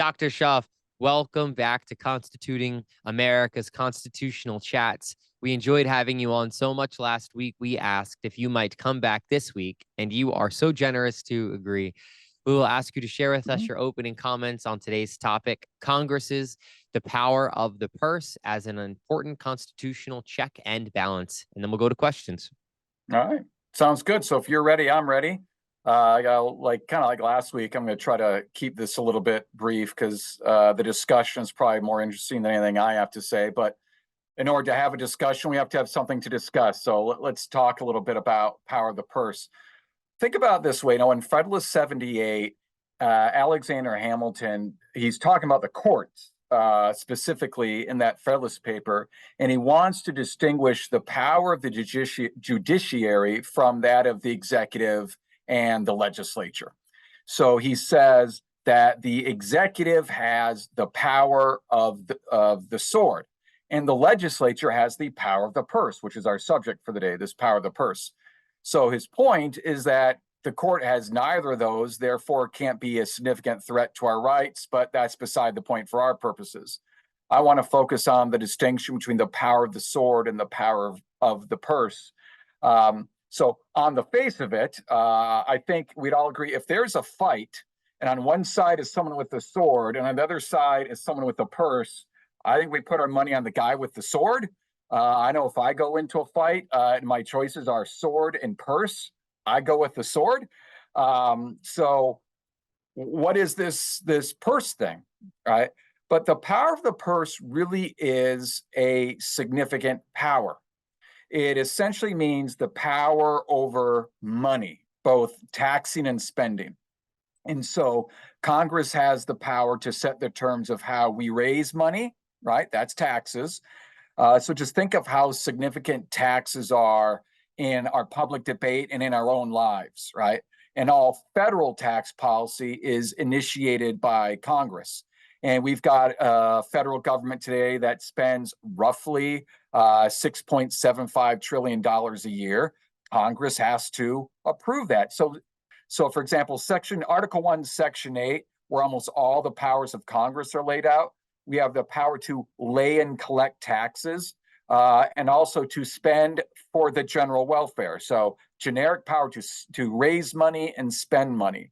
Dr. Schaff, welcome back to Constituting America's Constitutional Chats. We enjoyed having you on so much last week. We asked if you might come back this week, and you are so generous to agree. We will ask you to share with us your opening comments on today's topic, Congress's the power of the purse as an important constitutional check and balance. And then we'll go to questions. All right. Sounds good. So if you're ready, I'm ready. Kind of like last week, I'm going to try to keep this a little bit brief because the discussion is probably more interesting than anything I have to say. But in order to have a discussion, we have to have something to discuss. So let's talk a little bit about power of the purse. Think about it this way. In Federalist 78, Alexander Hamilton, he's talking about the courts specifically in that Federalist paper, and he wants to distinguish the power of the judiciary from that of the executive and the legislature. So he says that the executive has the power of the sword, and the legislature has the power of the purse, which is our subject for the day, this power of the purse. So his point is that the court has neither of those, therefore can't be a significant threat to our rights, but that's beside the point for our purposes. I want to focus on the distinction between the power of the sword and the power of the purse. So on the face of it, I think we'd all agree if there's a fight and on one side is someone with the sword and on the other side is someone with the purse, I think we put our money on the guy with the sword. I know if I go into a fight and my choices are sword and purse, I go with the sword. So what is this purse thing, right? But the power of the purse really is a significant power. It essentially means the power over money, both taxing and spending. And so Congress has the power to set the terms of how we raise money, right? That's taxes. So just think of how significant taxes are in our public debate and in our own lives, right? And all federal tax policy is initiated by Congress. And we've got a federal government today that spends roughly $6.75 trillion a year. Congress has to approve that. So for example, Article 1, Section 8, where almost all the powers of Congress are laid out, we have the power to lay and collect taxes and also to spend for the general welfare. So generic power to raise money and spend money.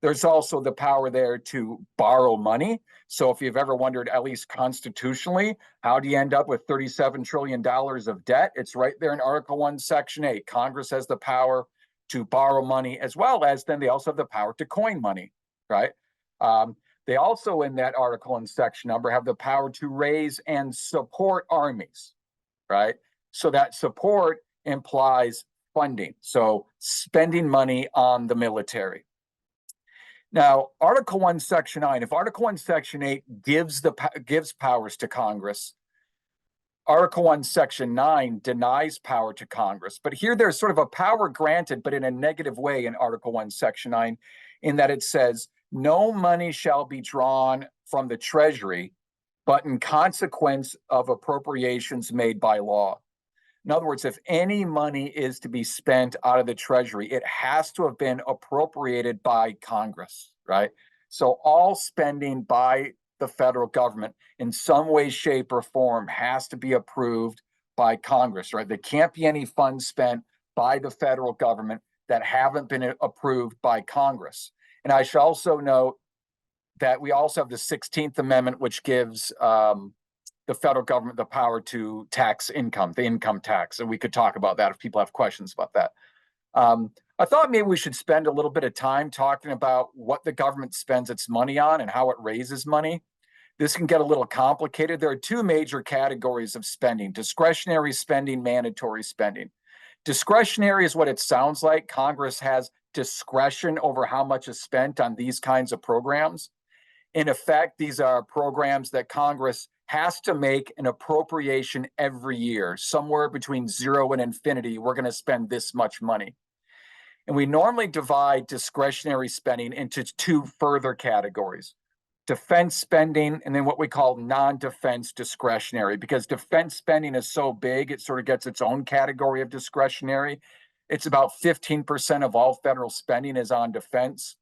There's also the power there to borrow money. So if you've ever wondered, at least constitutionally, how do you end up with $37 trillion of debt? It's right there in Article 1, Section 8. Congress has the power to borrow money, as well as then they also have the power to coin money, right? They also, in that article and section number, have the power to raise and support armies, right? So that support implies funding, so spending money on the military. Now, Article 1, Section 9, if Article 1, Section 8 gives powers to Congress, Article 1, Section 9 denies power to Congress. But here there's sort of a power granted, but in a negative way in Article 1, Section 9, in that it says, no money shall be drawn from the Treasury, but in consequence of appropriations made by law. In other words, if any money is to be spent out of the Treasury, it has to have been appropriated by Congress, right? So all spending by the federal government in some way, shape, or form has to be approved by Congress, right? There can't be any funds spent by the federal government that haven't been approved by Congress. And I should also note that we also have the 16th Amendment, which gives the federal government the power to tax income, the income tax. And we could talk about that if people have questions about that. I thought maybe we should spend a little bit of time talking about what the government spends its money on and how it raises money. This can get a little complicated. There are two major categories of spending: discretionary spending, mandatory spending. Discretionary is what it sounds like. Congress has discretion over how much is spent on these kinds of programs. In effect, these are programs that Congress has to make an appropriation every year, somewhere between zero and infinity. We're going to spend this much money. And we normally divide discretionary spending into two further categories: defense spending and then what we call non-defense discretionary, because defense spending is so big, it sort of gets its own category of discretionary. It's about 15% of all federal spending is on defense.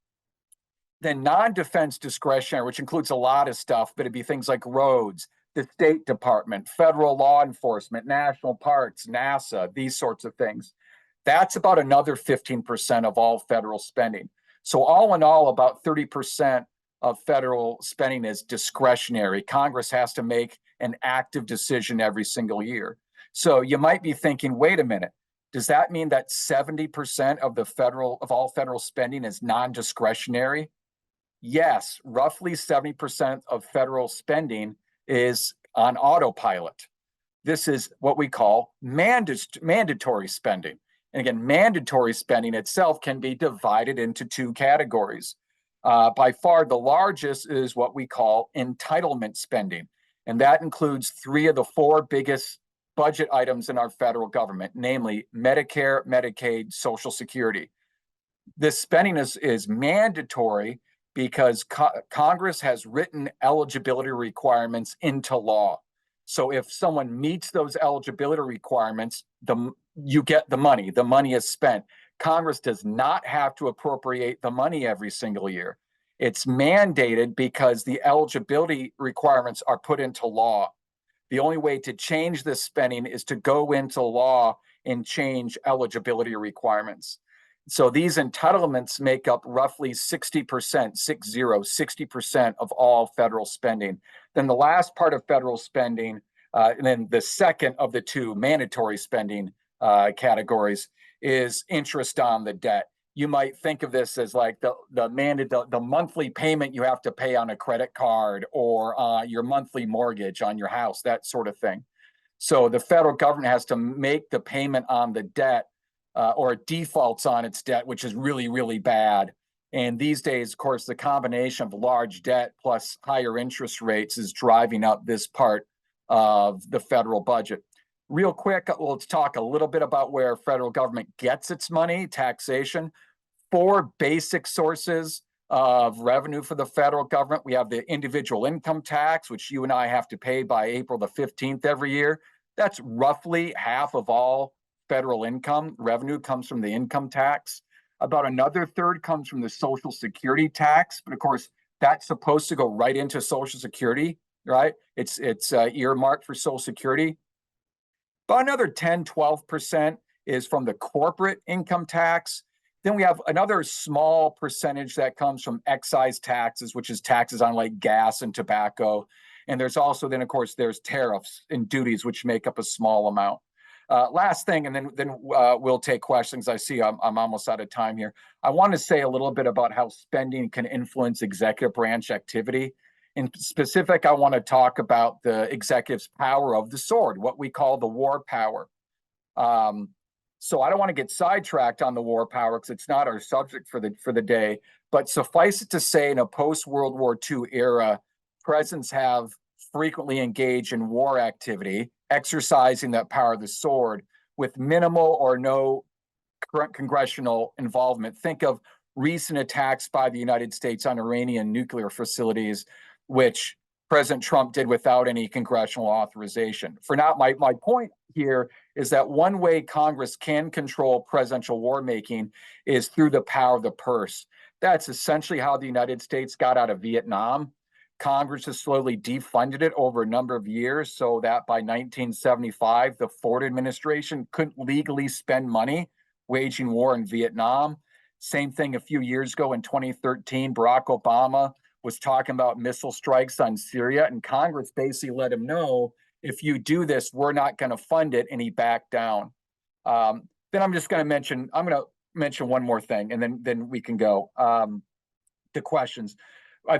Then non-defense discretionary, which includes a lot of stuff, but it'd be things like roads, the State Department, federal law enforcement, national parks, NASA, these sorts of things. That's about another 15% of all federal spending. So all in all, about 30% of federal spending is discretionary. Congress has to make an active decision every single year. So you might be thinking, wait a minute, does that mean that 70% of all federal spending is non-discretionary? Yes, roughly 70% of federal spending is on autopilot. This is what we call mandatory spending. And again, mandatory spending itself can be divided into two categories. By far, the largest is what we call entitlement spending. And that includes three of the four biggest budget items in our federal government, namely Medicare, Medicaid, Social Security. This spending is mandatory because Congress has written eligibility requirements into law. So if someone meets those eligibility requirements, you get the money. The money is spent. Congress does not have to appropriate the money every single year. It's mandated because the eligibility requirements are put into law. The only way to change this spending is to go into law and change eligibility requirements. So these entitlements make up roughly 60%, 60% of all federal spending. Then the last part of federal spending, and then the second of the two mandatory spending categories is interest on the debt. You might think of this as like the monthly payment you have to pay on a credit card or your monthly mortgage on your house, that sort of thing. So the federal government has to make the payment on the debt or it defaults on its debt, which is really, really bad. And these days, of course, the combination of large debt plus higher interest rates is driving up this part of the federal budget. Real quick, let's talk a little bit about where federal government gets its money, taxation. Four basic sources of revenue for the federal government. We have the individual income tax, which you and I have to pay by April the 15th every year. That's roughly half of all federal income. Revenue comes from the income tax. About another third comes from the Social Security tax, but of course, that's supposed to go right into Social Security, right? It's earmarked for Social Security. About another 10, 12% is from the corporate income tax. Then we have another small percentage that comes from excise taxes, which is taxes on like gas and tobacco. And there's also then, of course, there's tariffs and duties, which make up a small amount. Last thing, and then we'll take questions. I see I'm almost out of time here. I want to say a little bit about how spending can influence executive branch activity. In specific, I want to talk about the executive's power of the sword, what we call the war power. So I don't want to get sidetracked on the war power because it's not our subject for the day. But suffice it to say, in a post-World War II era, presidents have frequently engaged in war activity, exercising that power of the sword with minimal or no congressional involvement. Think of recent attacks by the United States on Iranian nuclear facilities, which President Trump did without any congressional authorization. For now, my point here is that one way Congress can control presidential war making is through the power of the purse. That's essentially how the United States got out of Vietnam. Congress has slowly defunded it over a number of years so that by 1975, the Ford administration couldn't legally spend money waging war in Vietnam. Same thing a few years ago in 2013, Barack Obama was talking about missile strikes on Syria, and Congress basically let him know, if you do this, we're not going to fund it, and he backed down. Then I'm going to mention one more thing, and then we can go to questions.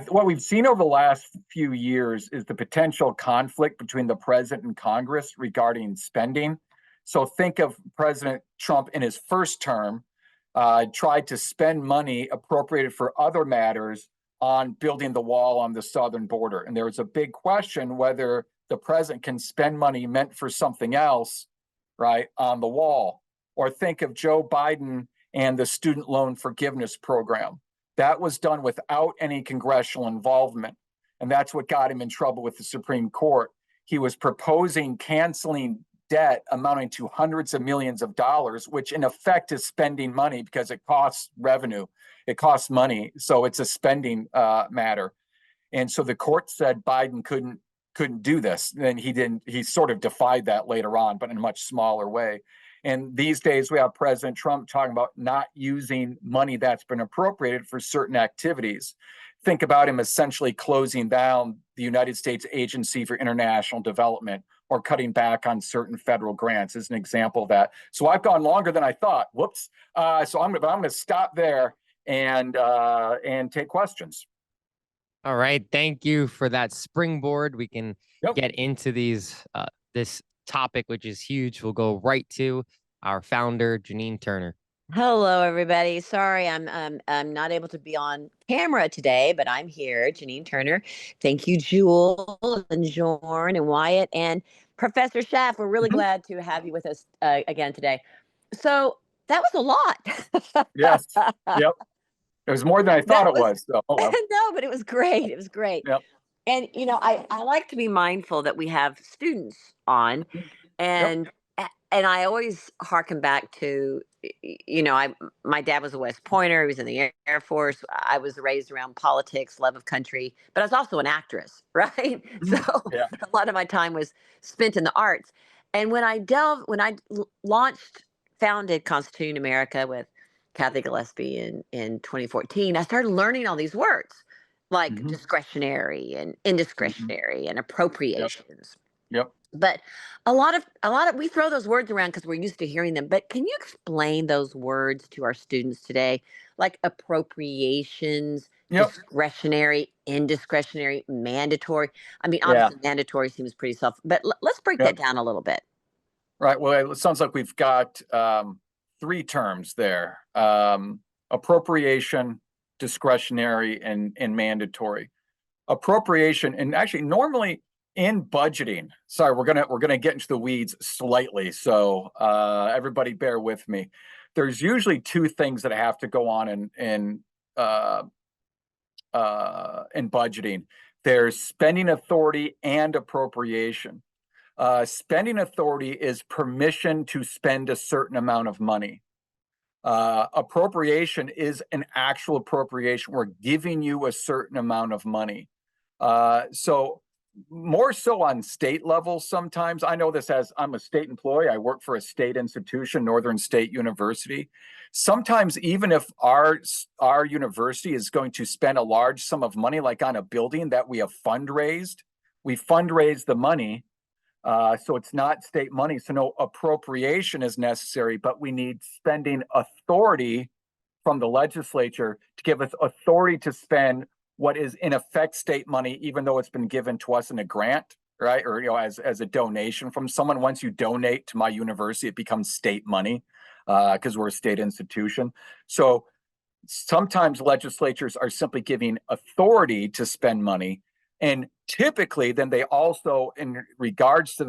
What we've seen over the last few years is the potential conflict between the president and Congress regarding spending. So think of President Trump in his first term tried to spend money appropriated for other matters on building the wall on the southern border. And there was a big question whether the president can spend money meant for something else, right, on the wall. Or think of Joe Biden and the student loan forgiveness program. That was done without any congressional involvement. And that's what got him in trouble with the Supreme Court. He was proposing canceling debt amounting to hundreds of millions of dollars, which in effect is spending money because it costs revenue. It costs money. So it's a spending matter. And so the court said Biden couldn't do this. And he didn't, he sort of defied that later on, but in a much smaller way. And these days we have President Trump talking about not using money that's been appropriated for certain activities. Think about him essentially closing down the United States Agency for International Development or cutting back on certain federal grants as an example of that. So I've gone longer than I thought. Whoops. So I'm going to stop there and take questions. All right. Thank you for that springboard. We can get into this topic, which is huge. We'll go right to our founder, Janine Turner. Hello, everybody. Sorry, I'm not able to be on camera today, but I'm here, Janine Turner. Thank you, Jewel and Jorn and Wyatt and Professor Schaff. We're really glad to have you with us again today. So that was a lot. Yes. Yep. It was more than I thought it was. So, oh well. No, but it was great. It was great. Yep. And I like to be mindful that we have students on, and I always harken back to, my dad was a West Pointer. He was in the Air Force. I was raised around politics, love of country, but I was also an actress, right? So a lot of my time was spent in the arts. And when I founded Constituting America with Kathy Gillespie in 2014, I started learning all these words like discretionary and indiscretionary and appropriations. Yep. But a lot of we throw those words around because we're used to hearing them. But can you explain those words to our students today? Like appropriations, discretionary, indiscretionary, mandatory. I mean, obviously mandatory seems pretty but let's break that down a little bit. Right. Well, it sounds like we've got three terms there: appropriation, discretionary, and mandatory. Appropriation, and actually normally in budgeting, sorry, we're gonna get into the weeds slightly, so everybody bear with me. There's usually two things that have to go on in budgeting. There's spending authority and appropriation. Spending authority is permission to spend a certain amount of money. Appropriation is an actual appropriation. We're giving you a certain amount of money. So more so on state level sometimes. I know this as I'm a state employee. I work for a state institution, Northern State University. Sometimes even if our university is going to spend a large sum of money, like on a building that we have fundraised, we fundraise the money. So it's not state money. So no appropriation is necessary, but we need spending authority from the legislature to give us authority to spend what is in effect state money, even though it's been given to us in a grant, right? Or, as a donation from someone. Once you donate to my university, it becomes state money because we're a state institution. So sometimes legislatures are simply giving authority to spend money. And typically, then they also, in regards to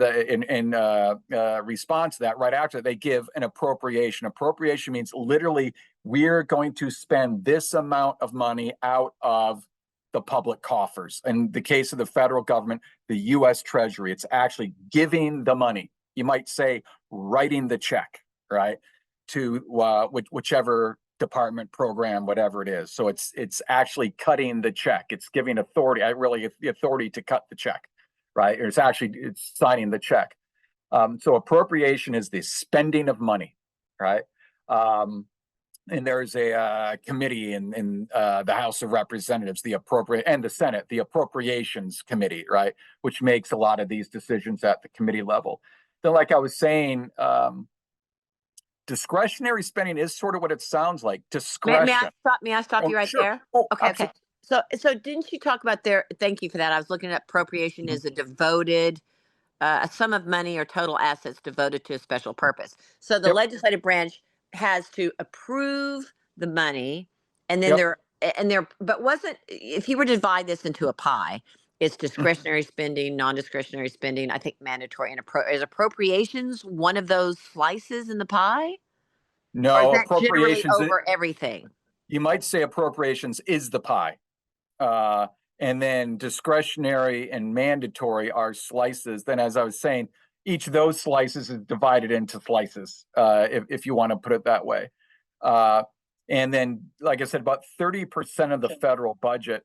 response to that, right after they give an appropriation. Appropriation means literally we're going to spend this amount of money out of the public coffers. In the case of the federal government, the U.S. Treasury, it's actually giving the money. You might say writing the check, right, to whichever department, program, whatever it is. So it's actually cutting the check. It's giving authority, the authority to cut the check, right? Or it's signing the check. So appropriation is the spending of money, right? And there's a committee in the House of Representatives, and the Senate, the Appropriations Committee, right, which makes a lot of these decisions at the committee level. Then, like I was saying, discretionary spending is sort of what it sounds like. Discretion. May I stop you right there? Oh, okay. Absolutely. Okay. So didn't you talk about thank you for that. I was looking at appropriation as a devoted, a sum of money or total assets devoted to a special purpose. So the legislative branch has to approve the money, and then if you were to divide this into a pie, it's discretionary spending, non-discretionary spending, I think mandatory, and is appropriations one of those slices in the pie? No, or is that appropriations over everything. You might say appropriations is the pie. And then discretionary and mandatory are slices. Then, as I was saying, each of those slices is divided into slices, if you want to put it that way. And then, like I said, about 30% of the federal budget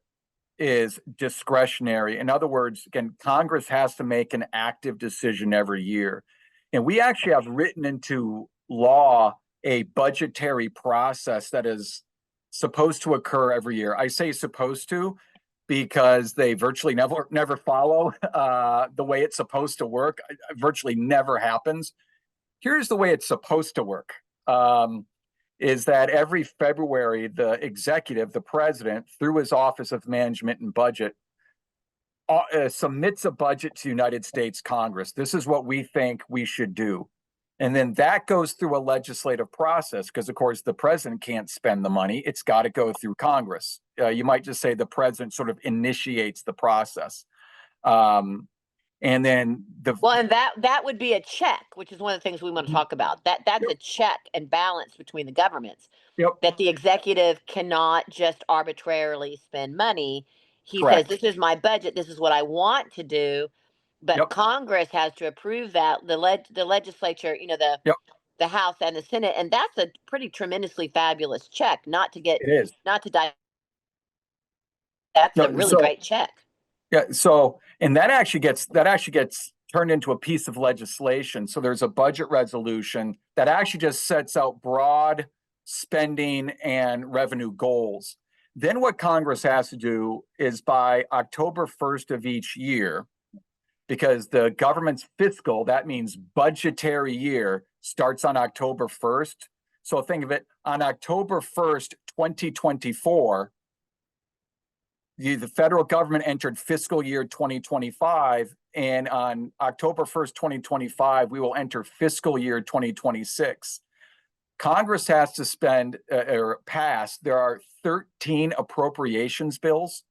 is discretionary. In other words, again, Congress has to make an active decision every year. And we actually have written into law a budgetary process that is supposed to occur every year. I say supposed to because they virtually never follow the way it's supposed to work. It virtually never happens. Here's the way it's supposed to work. Is that every February, the executive, the president, through his Office of Management and Budget, submits a budget to United States Congress. This is what we think we should do. And then that goes through a legislative process because, of course, the president can't spend the money. It's got to go through Congress. You might just say the president sort of initiates the process. And then and that would be a check, which is one of the things we want to talk about. That's a check and balance between the governments. Yep. That the executive cannot just arbitrarily spend money. He Correct. says, "This is my budget. This is what I want to do," but Congress has to approve that. The legislature, the House and the Senate, and that's a pretty tremendously fabulous check. Not to die. That's a really great check. Yeah. So, and that actually gets turned into a piece of legislation. So there's a budget resolution that actually just sets out broad spending and revenue goals. Then what Congress has to do is by October 1st of each year, because the government's fiscal, that means budgetary year, starts on October 1st. So think of it, on October 1st, 2024, the federal government entered fiscal year 2025, and on October 1st, 2025, we will enter fiscal year 2026. Congress has to spend or pass, there are 13 appropriations bills,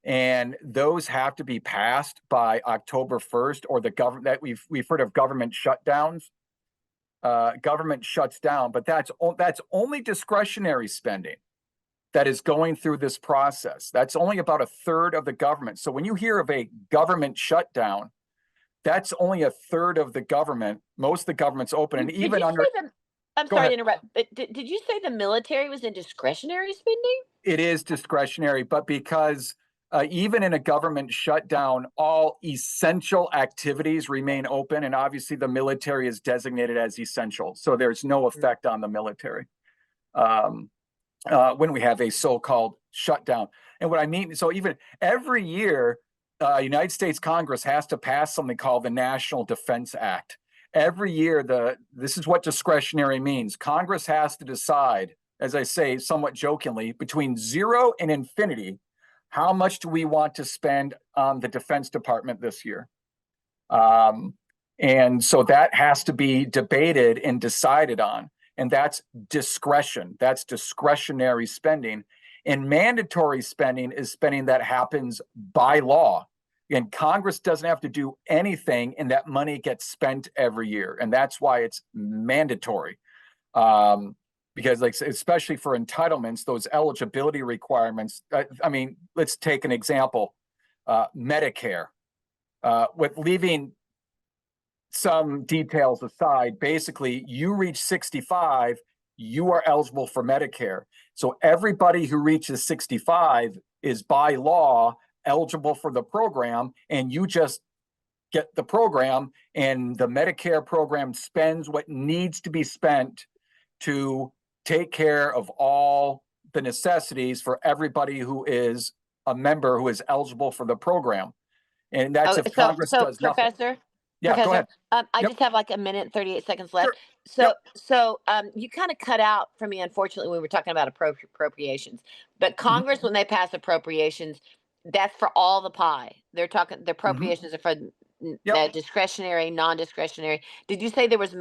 and those have to be passed by October 1st, or the government that we've heard of government shutdowns. Government shuts down, but that's only discretionary spending that is going through this process. That's only about a third of the government. So when you hear of a government shutdown, that's only a third of the government. Most of the government's open, and even under. I'm sorry to interrupt, but did you say the military was in discretionary spending? It is discretionary, but because even in a government shutdown, all essential activities remain open, and obviously the military is designated as essential, so there's no effect on the military when we have a so-called shutdown. And what I mean, so even every year, United States Congress has to pass something called the National Defense Act. Every year, this is what discretionary means. Congress has to decide, as I say, somewhat jokingly, between 0 and infinity, how much do we want to spend on the Defense Department this year? And so that has to be debated and decided on. And that's discretion. That's discretionary spending. And mandatory spending is spending that happens by law. And Congress doesn't have to do anything, and that money gets spent every year. And that's why it's mandatory. Because, like, especially for entitlements, those eligibility requirements. I mean, let's take an example: Medicare. With leaving some details aside, basically, you reach 65, you are eligible for Medicare. So everybody who reaches 65 is by law eligible for the program, and you just get the program, and the Medicare program spends what needs to be spent to take care of all the necessities for everybody who is a member who is eligible for the program. And that's if Congress does nothing. Professor, go ahead. I just have like a minute and 38 seconds left. Sure. So you kind of cut out for me, unfortunately, when we were talking about appropriations. But Congress, when they pass appropriations, that's for all the pie. They're talking, the appropriations are for discretionary, non-discretionary. Did you say there was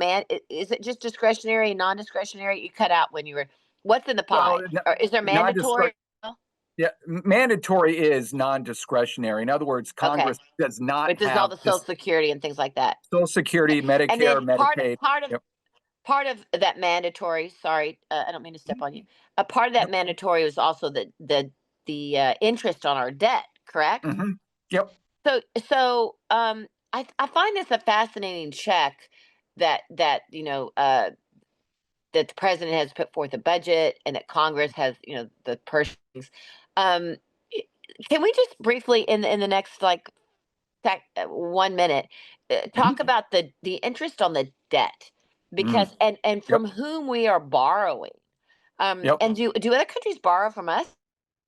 is it just discretionary and non-discretionary? You cut out when you were, what's in the pie? Or is there mandatory? Yeah, mandatory is non-discretionary. In other words, Congress does not have all the Social Security and things like that. Social Security, Medicare, and then Medicaid. Part of that mandatory. Sorry, I don't mean to step on you. A part of that mandatory was also the interest on our debt. Correct. Yep. So I find this a fascinating check that that the president has put forth a budget and that Congress has, the purse. Um, i- can we just briefly in the next 1 minute talk Mhm. about the interest on the debt, Mm. because and Yep. from whom we are borrowing, Yep. and do other countries borrow from us?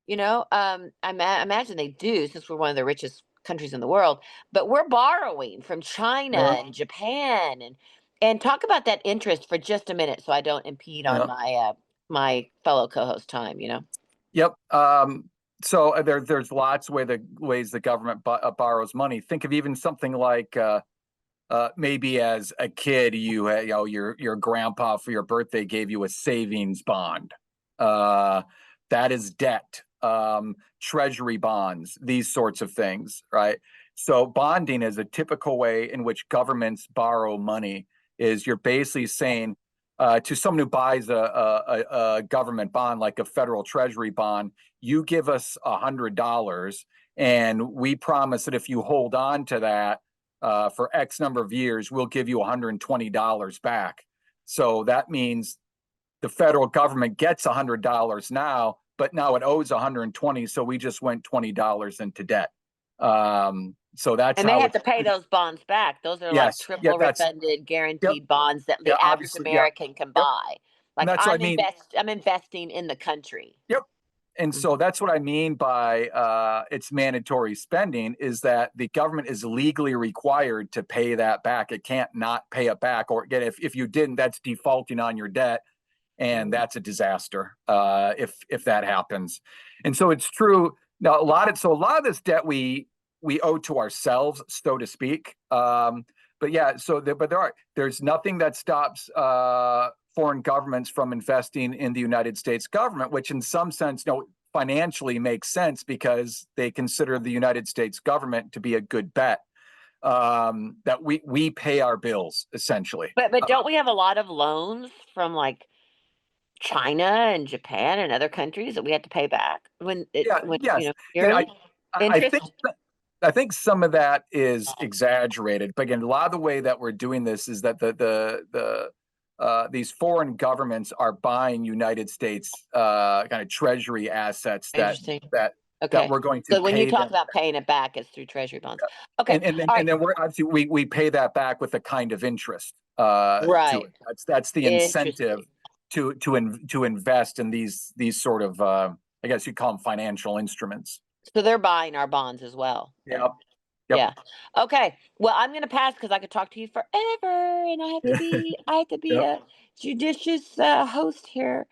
Imagine they do, since we're one of the richest countries in the world. But we're borrowing from China Yeah. and Japan, and talk about that interest for just a minute, so I don't impede on Yeah. my fellow co-host time. Yep. So there's lots of ways the government borrows money. Think of even something like maybe as a kid, your grandpa for your birthday gave you a savings bond. Uh, that is debt. Treasury bonds, these sorts of things, right? So bonding is a typical way in which governments borrow money. Is you're basically saying to someone who buys a government bond, like a federal treasury bond, you give us $100, and we promise that if you hold on to that for X number of years, we'll give you $120 back. So that means the federal government gets $100 now, but now it owes 120. So we just went $20 into debt. So that's And they how have it's. to pay those bonds back. Those are like Yes. Yeah. triple That's. refunded, Yep. guaranteed bonds that Yeah. the average Obviously. Yeah. American can Yep. buy. And Like that's what I mean. I'm investing in the country. Yep. And Mhm. so that's what I mean by it's mandatory spending, is that the government is legally required to pay that back. It can't not pay it back, or again, if you didn't, that's defaulting on your debt, and that's a disaster if that happens. And so it's true now. A lot of this debt we owe to ourselves, so to speak. But yeah, there's nothing that stops foreign governments from investing in the United States government, which in some sense, financially makes sense because they consider the United States government to be a good bet. That we pay our bills essentially. But don't we have a lot of loans from like China and Japan and other countries that we have to pay back Yeah, when yes. Yeah, yearly I think interest? some of that is exaggerated. But again, a lot of the way that we're doing this is that these foreign governments are buying United States kind of treasury assets Interesting. that Okay. we're going to So when you pay talk them. about paying it back, it's through treasury bonds. Okay. All right. And then we're obviously we pay that back with a kind of interest to Right. it. That's the incentive Interesting. to invest in these sort of I guess you'd call them financial instruments. So they're buying our bonds as well. Yep. Yep. Yeah. Okay. Well, I'm going to pass because I could talk to you forever, and I have to be Yep. a judicious host here.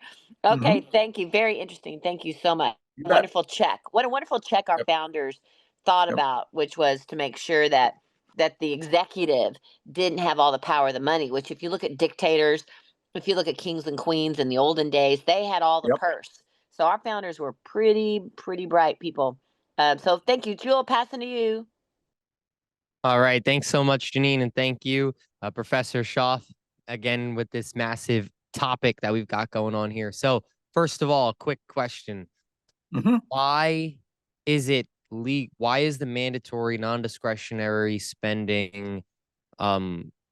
Hmm. Okay. Thank you. Very interesting. Thank you so much. You bet. Wonderful check. What a wonderful check our Yep. founders thought Yep. about, which was to make sure that the executive didn't have all the power of the money. Which, if you look at dictators, if you look at kings and queens in the olden days, they had all the Yep. purse. So our founders were pretty bright people. So thank you, Jewel. Passing to you. All right. Thanks so much, Janine. And thank you, Professor Schaff, again, with this massive topic that we've got going on here. So, first of all, quick question. Hmm. Why is it why is the mandatory non-discretionary spending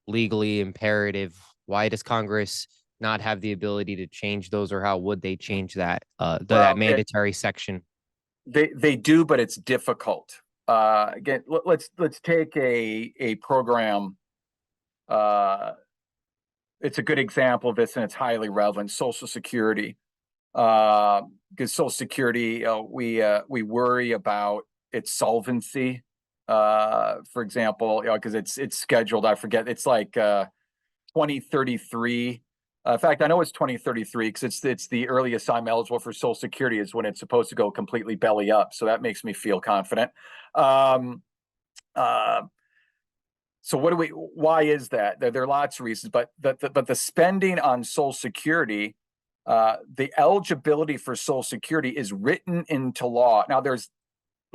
legally imperative? Why does Congress not have the ability to change those, or how would they change that that Well, mandatory section? they do, but it's difficult. Again, let's take a program. It's a good example of this, and it's highly relevant. Social Security, because Social Security, we worry about its solvency. For example, because it's scheduled. I forget. It's like 2033. In fact, I know it's 2033 because it's the earliest I'm eligible for Social Security is when it's supposed to go completely belly up. So that makes me feel confident. Um, uh, so why is that? There are lots of reasons, but the spending on Social Security, the eligibility for Social Security is written into law. Now there's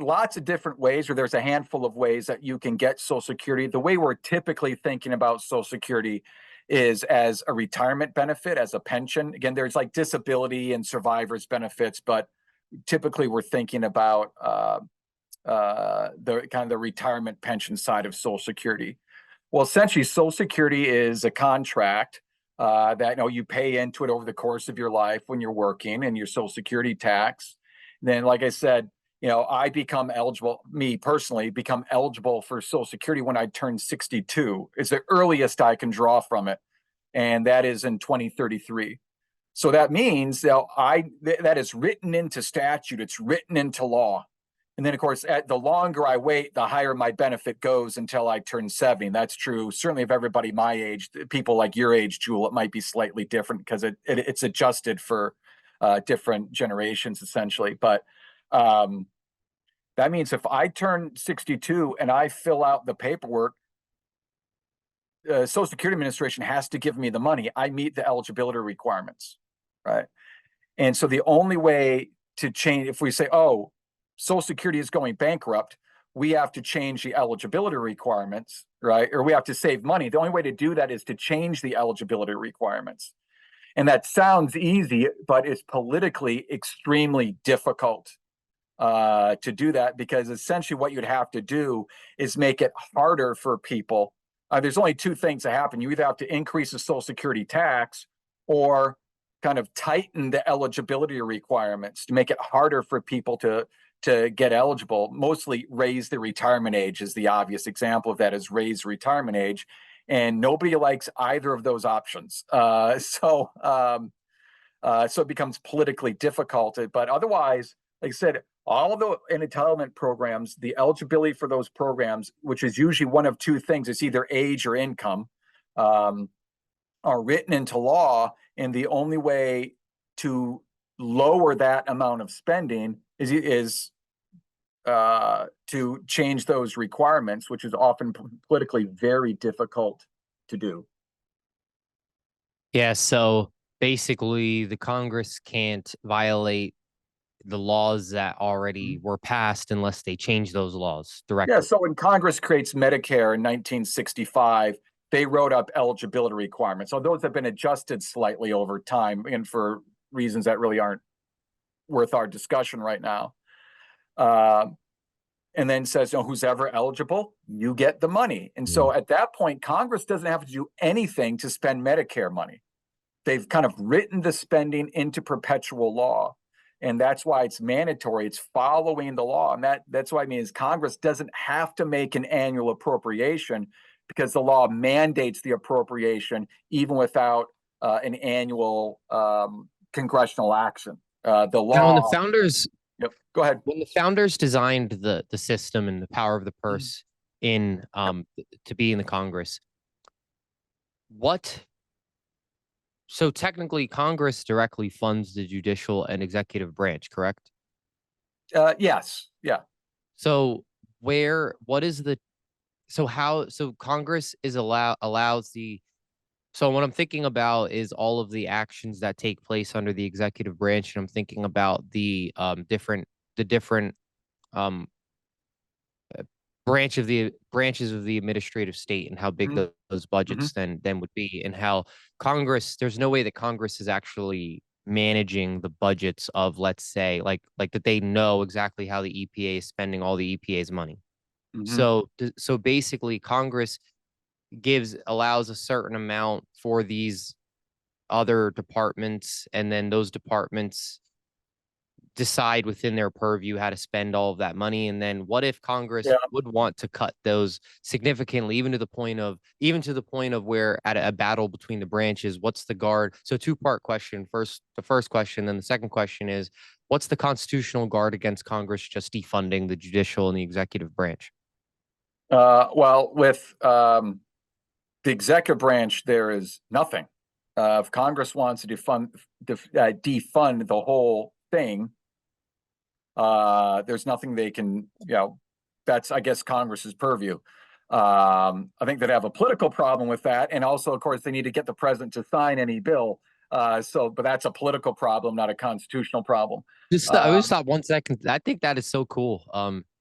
lots of different ways, or there's a handful of ways that you can get Social Security. The way we're typically thinking about Social Security is as a retirement benefit, as a pension. Again, there's like disability and survivors benefits, but typically we're thinking about the kind of the retirement pension side of Social Security. Well, essentially, Social Security is a contract that you pay into it over the course of your life when you're working, and your Social Security tax. Then, like I said, I become eligible, me personally, become eligible for Social Security when I turn 62. It's the earliest I can draw from it, and that is in 2033. So that means that is written into statute. It's written into law. And then, of course, the longer I wait, the higher my benefit goes until I turn 70. That's true. Certainly of everybody my age, people like your age, Jewel, it might be slightly different because it's adjusted for different generations, essentially. But that means if I turn 62 and I fill out the paperwork, Social Security Administration has to give me the money. I meet the eligibility requirements, right? And so the only way to change, if we say, oh, Social Security is going bankrupt, we have to change the eligibility requirements, right? Or we have to save money. The only way to do that is to change the eligibility requirements. And that sounds easy, but it's politically extremely difficult to do that, because essentially what you'd have to do is make it harder for people. There's only two things that happen. You either have to increase the Social Security tax or kind of tighten the eligibility requirements to make it harder for people to get eligible. Mostly raise the retirement age is the obvious example of that, is raise retirement age. And nobody likes either of those options. So it becomes politically difficult. But otherwise, like I said, all of the entitlement programs, the eligibility for those programs, which is usually one of two things, it's either age or income, are written into law. And the only way to lower that amount of spending is to change those requirements, which is often politically very difficult to do. Yeah, so basically the Congress can't violate the laws that already were passed unless they change those laws directly. Yeah, so when Congress creates Medicare in 1965, they wrote up eligibility requirements. So those have been adjusted slightly over time, and for reasons that really aren't worth our discussion right now. And then says, who's ever eligible, you get the money. And so at that point, Congress doesn't have to do anything to spend Medicare money. They've kind of written the spending into perpetual law. And that's why it's mandatory. It's following the law. And that's what I mean is Congress doesn't have to make an annual appropriation, because the law mandates the appropriation even without an annual congressional action. The law. Now, when the founders, yep, go ahead. When the founders designed the system and the power of the purse to be in the Congress, so technically Congress directly funds the judicial and executive branch, correct? Yes. Yeah. So Congress is allows the, so what I'm thinking about is all of the actions that take place under the executive branch. And I'm thinking about the different branches of the administrative state and how big those budgets then would be, and how Congress, there's no way that Congress is actually managing the budgets of, let's say, like that they know exactly how the EPA is spending all the EPA's money. So basically Congress allows a certain amount for these other departments, and then those departments decide within their purview how to spend all of that money. And then what if Congress would want to cut those significantly, even to the point of where at a battle between the branches, what's the guard? So two-part question. The first question, then the second question is, what's the constitutional guard against Congress just defunding the judicial and the executive branch? Well, with the executive branch, there is nothing. If Congress wants to defund the whole thing, there's nothing they can, that's, I guess, Congress's purview. I think they'd have a political problem with that. And also, of course, they need to get the president to sign any bill. But that's a political problem, not a constitutional problem. I just stop 1 second. I think that is so cool.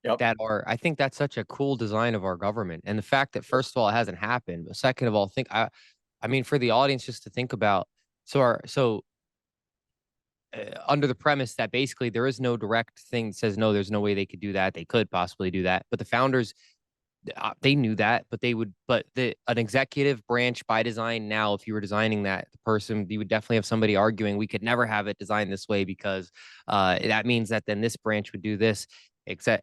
Yep. I think that's such a cool design of our government. And the fact that, first of all, it hasn't happened, but second of all, I mean, for the audience just to think about, under the premise that basically there is no direct thing that says, no, there's no way they could do that. They could possibly do that. But the founders, they knew that, but an executive branch by design now, if you were designing that, the person, you would definitely have somebody arguing we could never have it designed this way because that means that then this branch would do this,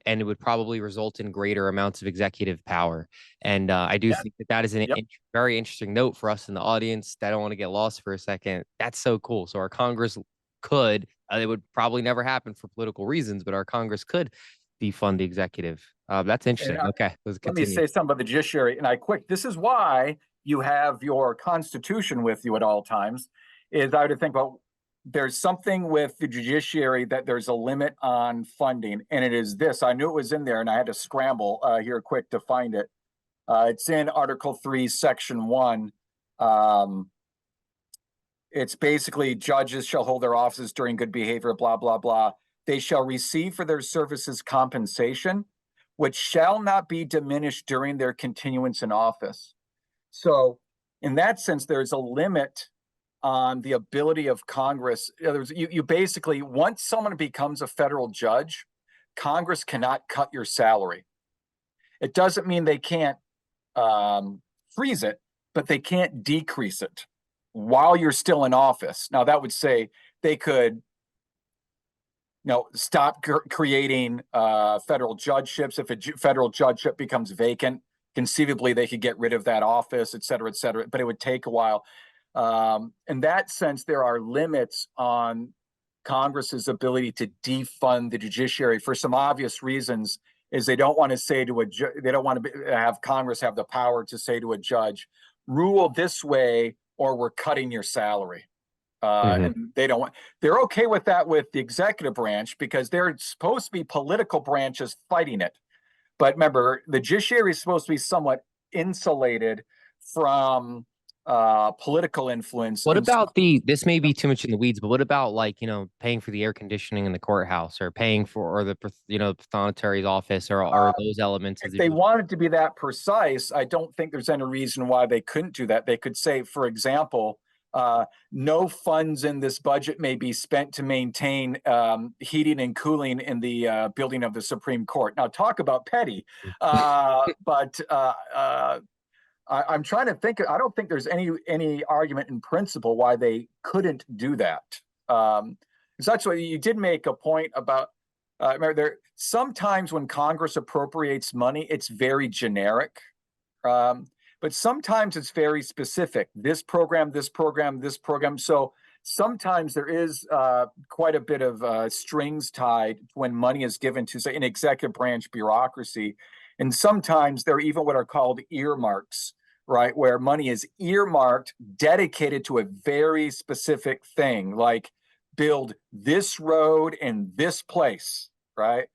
and it would probably result in greater amounts of executive power. And I do think that is a very interesting note for us in the audience. I don't want to get lost for a second. That's so cool. So our Congress could, it would probably never happen for political reasons, but our Congress could defund the executive. That's interesting. Okay, let's continue. Let me say something about the judiciary. And this is why you have your Constitution with you at all times, is I would think about there's something with the judiciary that there's a limit on funding. And it is this. I knew it was in there and I had to scramble here quick to find it. It's in Article 3, Section 1. It's basically judges shall hold their offices during good behavior, blah, blah, blah. They shall receive for their services compensation, which shall not be diminished during their continuance in office. So in that sense, there's a limit on the ability of Congress. You basically, once someone becomes a federal judge, Congress cannot cut your salary. It doesn't mean they can't freeze it, but they can't decrease it while you're still in office. Now that would say they could stop creating federal judgeships. If a federal judgeship becomes vacant, conceivably they could get rid of that office, et cetera, but it would take a while. In that sense, there are limits on Congress's ability to defund the judiciary for some obvious reasons. Is they don't want to say to they don't want to have Congress have the power to say to a judge, rule this way or we're cutting your salary. And they're okay with that with the executive branch because they're supposed to be political branches fighting it. But remember, the judiciary is supposed to be somewhat insulated from political influence. What about this may be too much in the weeds, but what about paying for the air conditioning in the courthouse or paying for, or the pathonetary's office or those elements? If they wanted to be that precise, I don't think there's any reason why they couldn't do that. They could say, for example, no funds in this budget may be spent to maintain heating and cooling in the building of the Supreme Court. Now, talk about petty. But I'm trying to think. I don't think there's any argument in principle why they couldn't do that. That's what you did make a point about. Remember, sometimes when Congress appropriates money, it's very generic. But sometimes it's very specific. This program, this program, this program. So sometimes there is quite a bit of strings tied when money is given to, say, an executive branch bureaucracy. And sometimes there are even what are called earmarks, right? Where money is earmarked, dedicated to a very specific thing, like build this road in this place, right?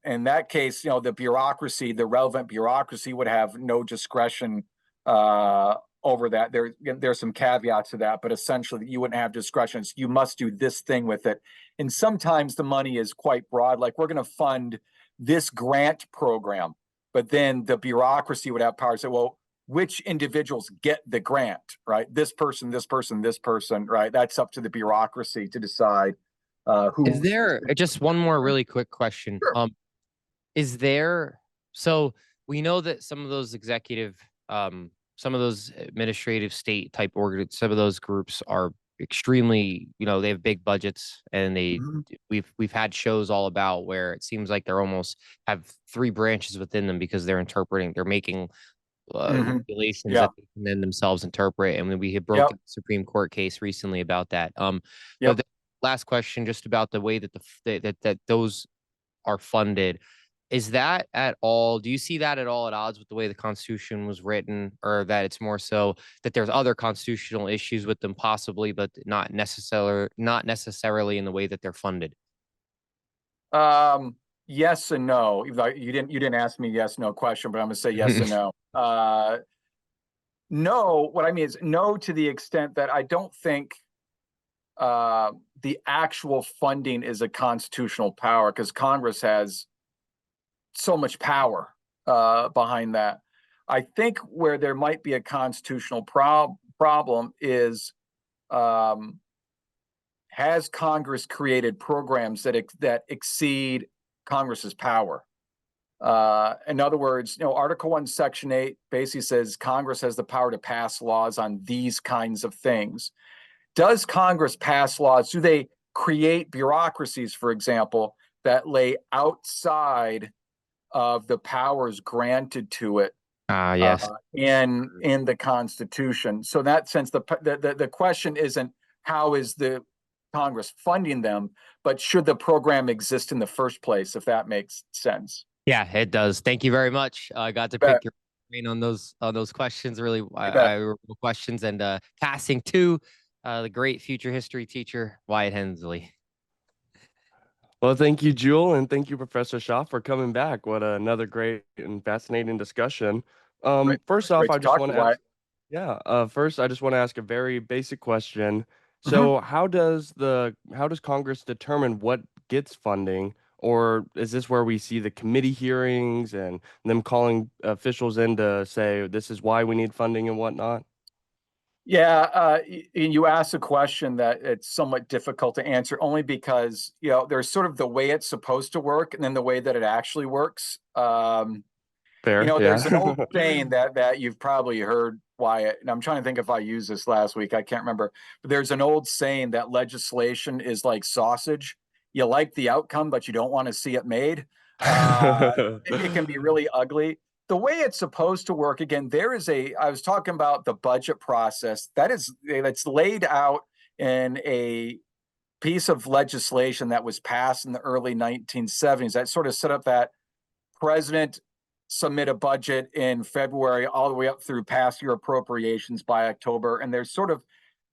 In that case, the bureaucracy, the relevant bureaucracy would have no discretion over that. There's some caveats to that, but essentially you wouldn't have discretion. You must do this thing with it. And sometimes the money is quite broad, like we're going to fund this grant program, but then the bureaucracy would have power to say, well, which individuals get the grant, right? This person, this person, this person, right? That's up to the bureaucracy to decide. Is there just one more really quick question? Sure. Is there, so we know that some of those executive, some of those administrative state type organs, some of those groups are extremely, they have big budgets, and we've had shows all about where it seems like they're almost have three branches within them because they're making regulations that they can then themselves interpret. And we had broken the Supreme Court case recently about that. But the last question, just about the way that that those are funded. Is that at all, do you see that at all at odds with the way the Constitution was written, or that it's more so that there's other constitutional issues with them possibly, but not necessarily in the way that they're funded? Yes and no. You didn't ask me yes, no question, but I'm gonna say yes and no. No, what I mean is no to the extent that I don't think the actual funding is a constitutional power, because Congress has so much power behind that. I think where there might be a constitutional problem is has Congress created programs that exceed Congress's power? In other words, Article 1, Section 8 basically says Congress has the power to pass laws on these kinds of things. Does Congress pass laws? Do they create bureaucracies, for example, that lay outside of the powers granted to it Yes. in the Constitution? So in that sense, the question isn't how is the Congress funding them, but should the program exist in the first place, if that makes sense. Yeah, it does. Thank you very much. I got to pick your brain on those questions. Really, I questions and passing to the great future history teacher Wyatt Hensley. Well, thank you, Jewel, and thank you, Professor Schaff, for coming back. What another great and fascinating discussion. First off, I just want to ask, first, I just want to ask a very basic question. So, how does Congress determine what gets funding, or is this where we see the committee hearings and them calling officials in to say this is why we need funding and whatnot? Yeah, you asked a question that it's somewhat difficult to answer only because, there's sort of the way it's supposed to work and then the way that it actually works. Fair, there's an old saying that you've probably heard, Wyatt, and I'm trying to think if I used this last week. I can't remember. But there's an old saying that legislation is like sausage. You like the outcome, but you don't want to see it made. It can be really ugly. The way it's supposed to work, again, I was talking about the budget process that's laid out in a piece of legislation that was passed in the early 1970s that sort of set up that president submit a budget in February all the way up through past year appropriations by October. And there's sort of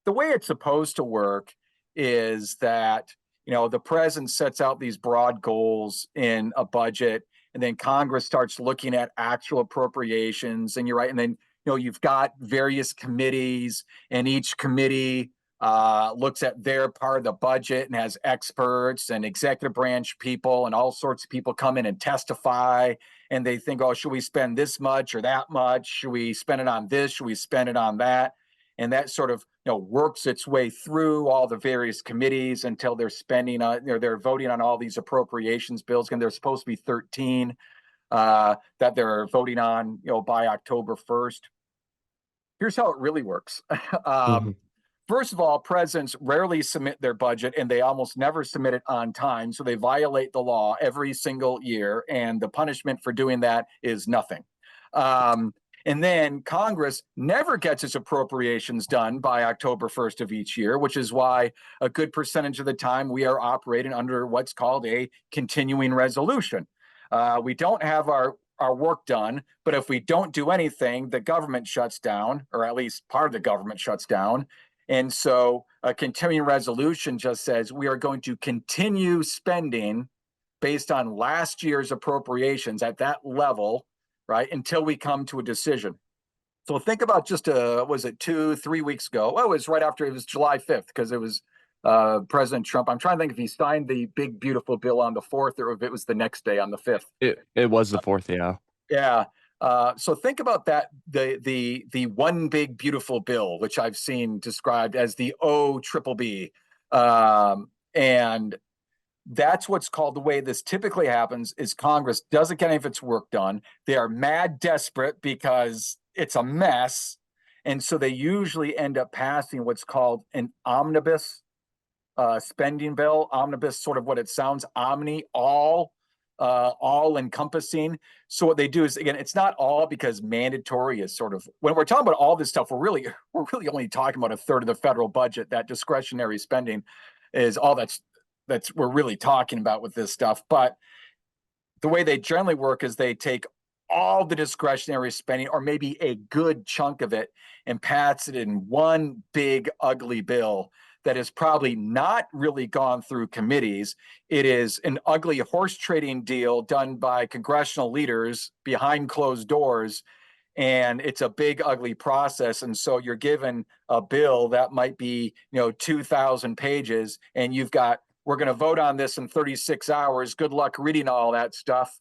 the way it's supposed to work is that, the president sets out these broad goals in a budget, and then Congress starts looking at actual appropriations, and you're right. And then, you've got various committees, and each committee looks at their part of the budget and has experts and executive branch people and all sorts of people come in and testify. And they think, oh, should we spend this much or that much? Should we spend it on this? Should we spend it on that? And that sort of, works its way through all the various committees until they're spending on, they're voting on all these appropriations bills. And there's supposed to be 13 that they're voting on, by October 1st. Here's how it really works. First of all, presidents rarely submit their budget, and they almost never submit it on time. So they violate the law every single year, and the punishment for doing that is nothing. And then Congress never gets its appropriations done by October 1st of each year, which is why a good percentage of the time we are operating under what's called a continuing resolution. We don't have our work done, but if we don't do anything, the government shuts down, or at least part of the government shuts down. And so a continuing resolution just says we are going to continue spending based on last year's appropriations at that level, right, until we come to a decision. So think about just, was it 2-3 weeks ago? Well, it was right after, it was July 5th, because it was President Trump. I'm trying to think if he signed the big, beautiful bill on the 4th or if it was the next day on the 5th. It was the 4th, yeah. Yeah. So think about that, the one big, beautiful bill, which I've seen described as the OBBB. And that's what's called, the way this typically happens is Congress doesn't get any of its work done. They are mad desperate because it's a mess. And so they usually end up passing what's called an omnibus spending bill. Omnibus, sort of what it sounds, omni, all encompassing. So what they do is, again, it's not all, because mandatory is sort of, when we're talking about all this stuff, we're really only talking about a third of the federal budget. That discretionary spending is all that's we're really talking about with this stuff. But the way they generally work is they take all the discretionary spending, or maybe a good chunk of it, and pass it in one big ugly bill that has probably not really gone through committees. It is an ugly horse trading deal done by congressional leaders behind closed doors. And it's a big, ugly process. And so you're given a bill that might be, 2,000 pages, and you've got, we're going to vote on this in 36 hours. Good luck reading all that stuff,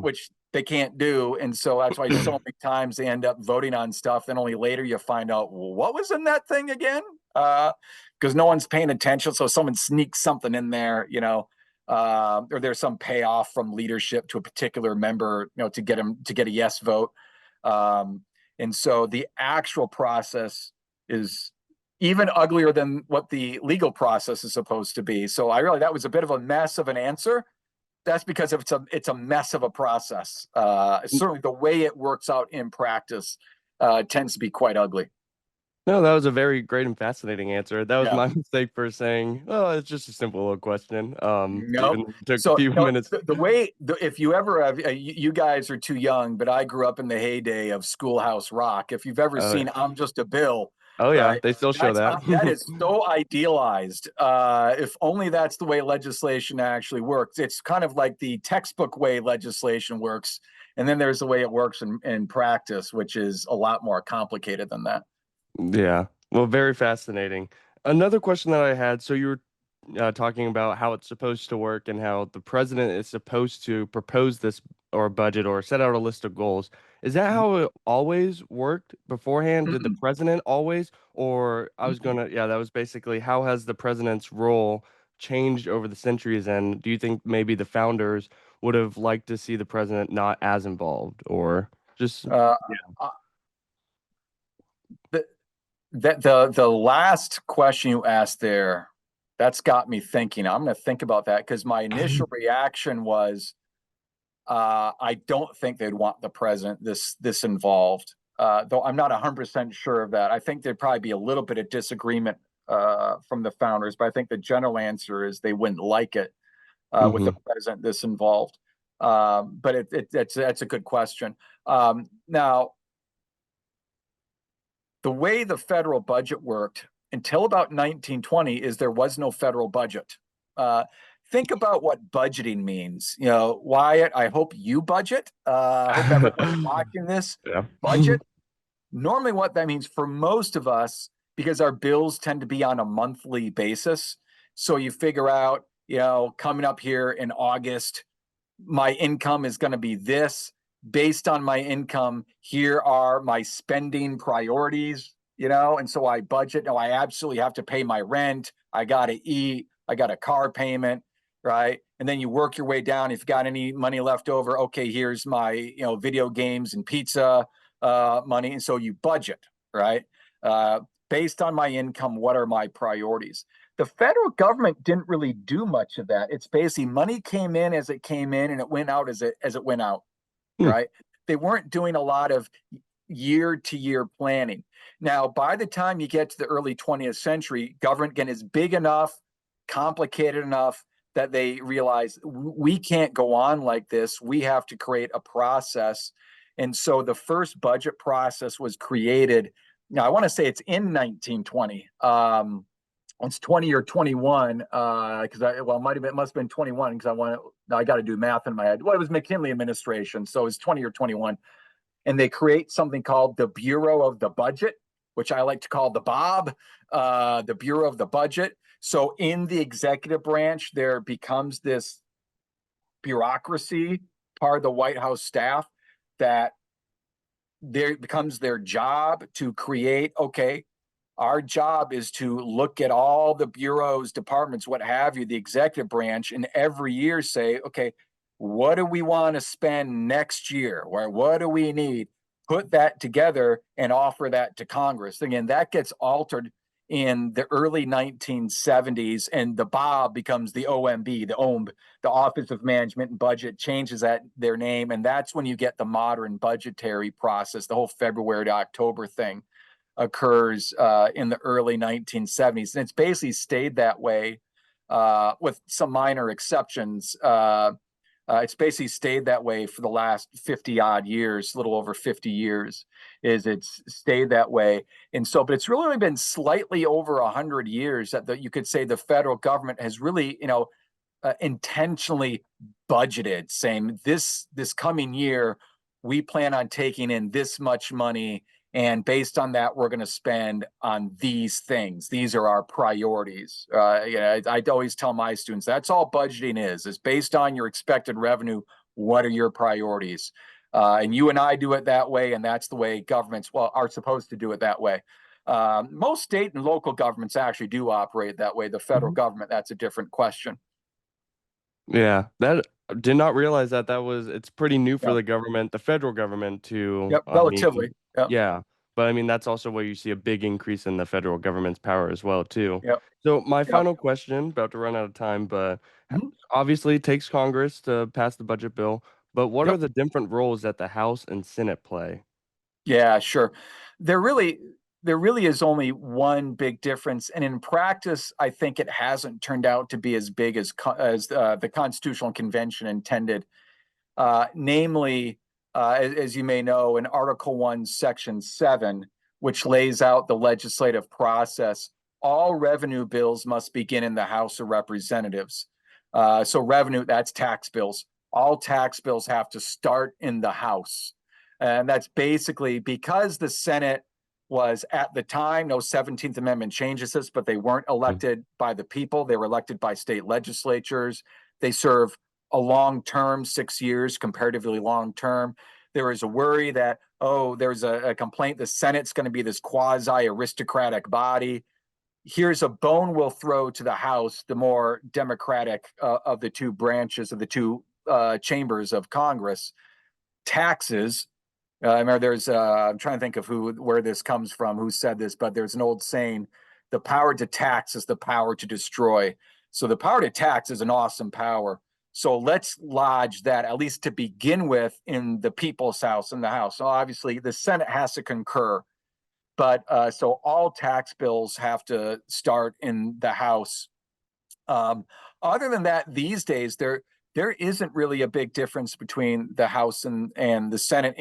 which they can't do. And so that's why so many times they end up voting on stuff. Then only later you find out, well, what was in that thing again? because no one's paying attention. So someone sneaks something in there, or there's some payoff from leadership to a particular member, to get a yes vote. And so the actual process is even uglier than what the legal process is supposed to be. So that was a bit of a mess of an answer. That's because it's a mess of a process. Certainly the way it works out in practice tends to be quite ugly. No, that was a very great and fascinating answer. That was my mistake for saying, "Oh, it's just a simple little question." Nope. Took a few minutes. If you ever have, you guys are too young, but I grew up in the heyday of Schoolhouse Rock. If you've ever seen I'm Just a Bill. Oh yeah, right? They still show that. That is so idealized. If only that's the way legislation actually works. It's kind of like the textbook way legislation works, and then there's the way it works in practice, which is a lot more complicated than that. Yeah, well, very fascinating. Another question that I had, so you were talking about how it's supposed to work and how the president is supposed to propose this or budget or set out a list of goals. Is that how it always worked beforehand? Did the president always? Or that was basically, how has the president's role changed over the centuries? And do you think maybe the founders would have liked to see the president not as involved, or just The last question you asked there, that's got me thinking. I'm going to think about that, because my initial reaction was, I don't think they'd want the president this involved. Though I'm not 100% sure of that. I think there'd probably be a little bit of disagreement from the founders, but I think the general answer is they wouldn't like it with the president this involved. But that's a good question. Now, the way the federal budget worked until about 1920 is there was no federal budget. Think about what budgeting means. Wyatt, I hope you budget. I hope everybody watching this budget. Normally what that means for most of us, because our bills tend to be on a monthly basis. So you figure out, coming up here in August, my income is going to be this. Based on my income, here are my spending priorities, and so I budget. Now I absolutely have to pay my rent. I got to eat. I got a car payment, right? And then you work your way down. If you got any money left over, okay, here's my, video games and pizza money. And so you budget, right? Based on my income, what are my priorities? The federal government didn't really do much of that. It's basically money came in as it came in, and it went out as it went out. Right? They weren't doing a lot of year-to-year planning. Now, by the time you get to the early 20th century, government again is big enough, complicated enough that they realize we can't go on like this. We have to create a process. And so the first budget process was created. Now, I want to say it's in 1920. It's 20 or 21, because it must have been 21, because I got to do math in my head. Well, it was McKinley administration, so it's 20 or 21. And they create something called the Bureau of the Budget, which I like to call the Bob, the Bureau of the Budget. So in the executive branch, there becomes this bureaucracy, part of the White House staff, that there becomes their job to create, okay, our job is to look at all the bureaus, departments, what have you, the executive branch, and every year say, okay, what do we want to spend next year? What do we need? Put that together and offer that to Congress. Again, that gets altered in the early 1970s, and the Bob becomes the OMB, the Office of Management and Budget, changes their name, and that's when you get the modern budgetary process. The whole February to October thing occurs in the early 1970s, and it's basically stayed that way with some minor exceptions. It's basically stayed that way for the last 50 odd years, a little over 50 years, it's stayed that way. And so, but it's really only been slightly over 100 years that you could say the federal government has really, intentionally budgeted, saying this coming year, we plan on taking in this much money, and based on that, we're going to spend on these things. These are our priorities. I always tell my students, that's all budgeting is based on your expected revenue. What are your priorities? And you and I do it that way, and that's the way governments are supposed to do it that way. Most state and local governments actually do operate that way. The federal government, that's a different question. Yeah, that did not realize that it's pretty new for Yeah. the government, the federal government to Yep, relatively. Yep. yeah. But I mean, that's also where you see a big increase in the federal government's power as well, too. Yep. So my Yep. final question, about to run out of time, but Mhm. obviously it takes Congress to pass the budget bill. But what Yep. are the different roles that the House and Senate play? Yeah, sure. There really is only one big difference, and in practice, I think it hasn't turned out to be as big as the Constitutional Convention intended. Namely, as you may know, in Article 1, Section 7, which lays out the legislative process, all revenue bills must begin in the House of Representatives. So revenue, that's tax bills. All tax bills have to start in the House. And that's basically because the Senate was at the time, no 17th Amendment changes this, but they weren't elected by the people. They were elected by state legislatures. They serve a long term, 6 years, comparatively long term. There is a worry that, there's a complaint the Senate's going to be this quasi aristocratic body. Here's a bone we'll throw to the House, the more democratic of the two branches of the two chambers of Congress. Taxes. I remember I'm trying to think of where this comes from, who said this, but there's an old saying, the power to tax is the power to destroy. So the power to tax is an awesome power. So let's lodge that, at least to begin with, in the people's house, in the House. So obviously the Senate has to concur, but so all tax bills have to start in the House. Other than that, these days, there isn't really a big difference between the House and the Senate